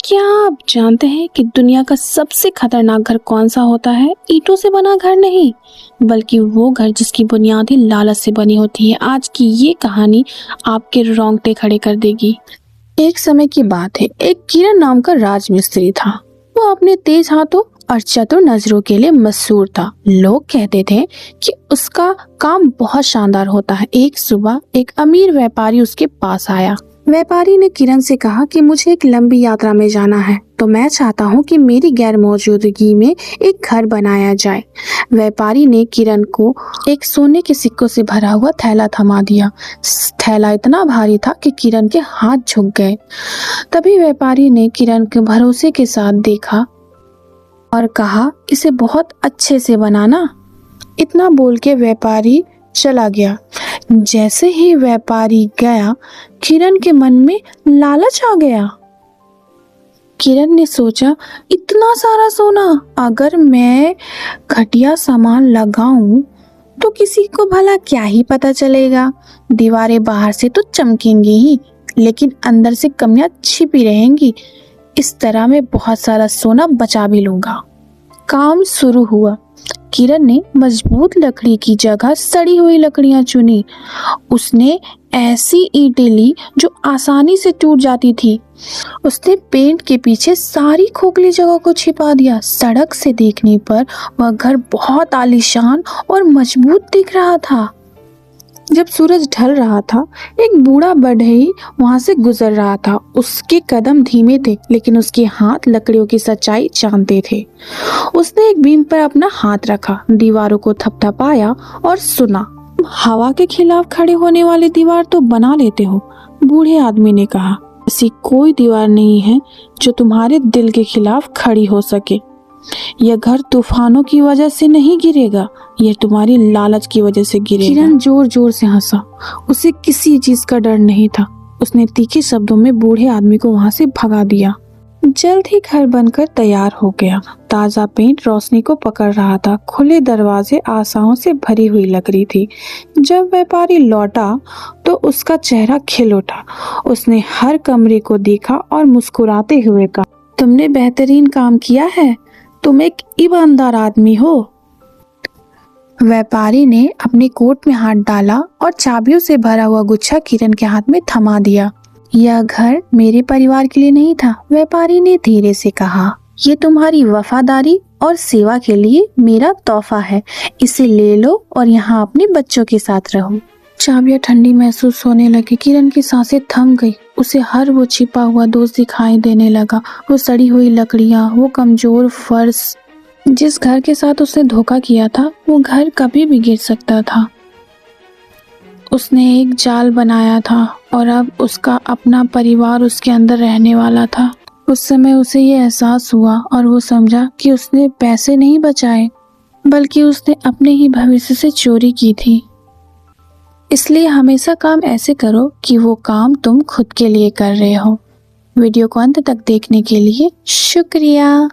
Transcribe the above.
क्या आप जानते हैं कि दुनिया का सबसे खतरनाक घर कौन सा होता है? ईंटों से बना घर नहीं, बल्कि वो घर जिसकी बुनियादी लालच से बनी होती है। आज की ये कहानी आपके रोंगटे खड़े कर देगी। एक समय की बात है, एक किरण नाम का राजमिस्त्री था। वो अपने तेज हाथों और चतुर नजरों के लिए मशहूर था। लोग कहते थे कि उसका काम बहुत शानदार होता है। एक सुबह एक अमीर व्यापारी उसके पास आया। व्यापारी ने किरण से कहा कि मुझे एक लंबी यात्रा में जाना है, तो मैं चाहता हूँ कि मेरी गैर मौजूदगी में एक घर बनाया जाए। व्यापारी ने किरण को एक सोने के सिक्कों से भरा हुआ थैला थमा दिया। थैला इतना भारी था कि किरण के हाथ झुक गए। तभी व्यापारी ने किरण के भरोसे के साथ देखा और कहा, इसे बहुत अच्छे से बनाना। इतना बोल के व्यापारी चला गया। जैसे ही व्यापारी गया, किरण के मन में लालच आ गया। किरण ने सोचा, इतना सारा सोना, अगर मैं घटिया सामान लगाऊं तो किसी को भला क्या ही पता चलेगा। दीवारें बाहर से तो चमकेंगी ही, लेकिन अंदर से कमियां छिपी रहेंगी। इस तरह मैं बहुत सारा सोना बचा भी लूंगा। काम शुरू हुआ। किरण ने मजबूत लकड़ी की जगह सड़ी हुई लकड़ियां चुनी। उसने ऐसी ईंटें ली जो आसानी से टूट जाती थी। उसने पेंट के पीछे सारी खोखली जगह को छिपा दिया। सड़क से देखने पर वह घर बहुत आलीशान और मजबूत दिख रहा था। जब सूरज ढल रहा था, एक बूढ़ा बढ़ई वहां से गुजर रहा था। उसके कदम धीमे थे, लेकिन उसके हाथ लकड़ियों की सच्चाई जानते थे। उसने एक बीम पर अपना हाथ रखा, दीवारों को थपथपाया और सुना। हवा के खिलाफ खड़े होने वाली दीवार तो बना लेते हो, बूढ़े आदमी ने कहा। ऐसी कोई दीवार नहीं है जो तुम्हारे दिल के खिलाफ खड़ी हो सके। यह घर तूफानों की वजह से नहीं गिरेगा, यह तुम्हारी लालच की वजह से गिरेगा। किरण जोर जोर से हंसा। उसे किसी चीज का डर नहीं था। उसने तीखे शब्दों में बूढ़े आदमी को वहां से भगा दिया। जल्द ही घर बनकर तैयार हो गया। ताजा पेंट रोशनी को पकड़ रहा था। खुले दरवाजे आशाओं से भरी हुई लकड़ी थी। जब व्यापारी लौटा तो उसका चेहरा खिल उठा। उसने हर कमरे को देखा और मुस्कुराते हुए कहा, तुमने बेहतरीन काम किया है, तुम एक ईमानदार आदमी हो। व्यापारी ने अपने कोट में हाथ डाला और चाबियों से भरा हुआ गुच्छा किरण के हाथ में थमा दिया। यह घर मेरे परिवार के लिए नहीं था, व्यापारी ने धीरे से कहा। ये तुम्हारी वफादारी और सेवा के लिए मेरा तोहफा है। इसे ले लो और यहाँ अपने बच्चों के साथ रहो। चाबियां ठंडी महसूस होने लगी। किरण की सांसें थम गई। उसे हर वो छिपा हुआ दोस्त दिखाई देने लगा। वो सड़ी हुई लकड़ियां, वो कमजोर फर्श। जिस घर के साथ उसने धोखा किया था, वो घर कभी भी गिर सकता था। उसने एक जाल बनाया था और अब उसका अपना परिवार उसके अंदर रहने वाला था। उस समय उसे ये एहसास हुआ और वो समझा कि उसने पैसे नहीं बचाए, बल्कि उसने अपने ही भविष्य से चोरी की थी। इसलिए हमेशा काम ऐसे करो कि वो काम तुम खुद के लिए कर रहे हो। वीडियो को अंत तक देखने के लिए शुक्रिया।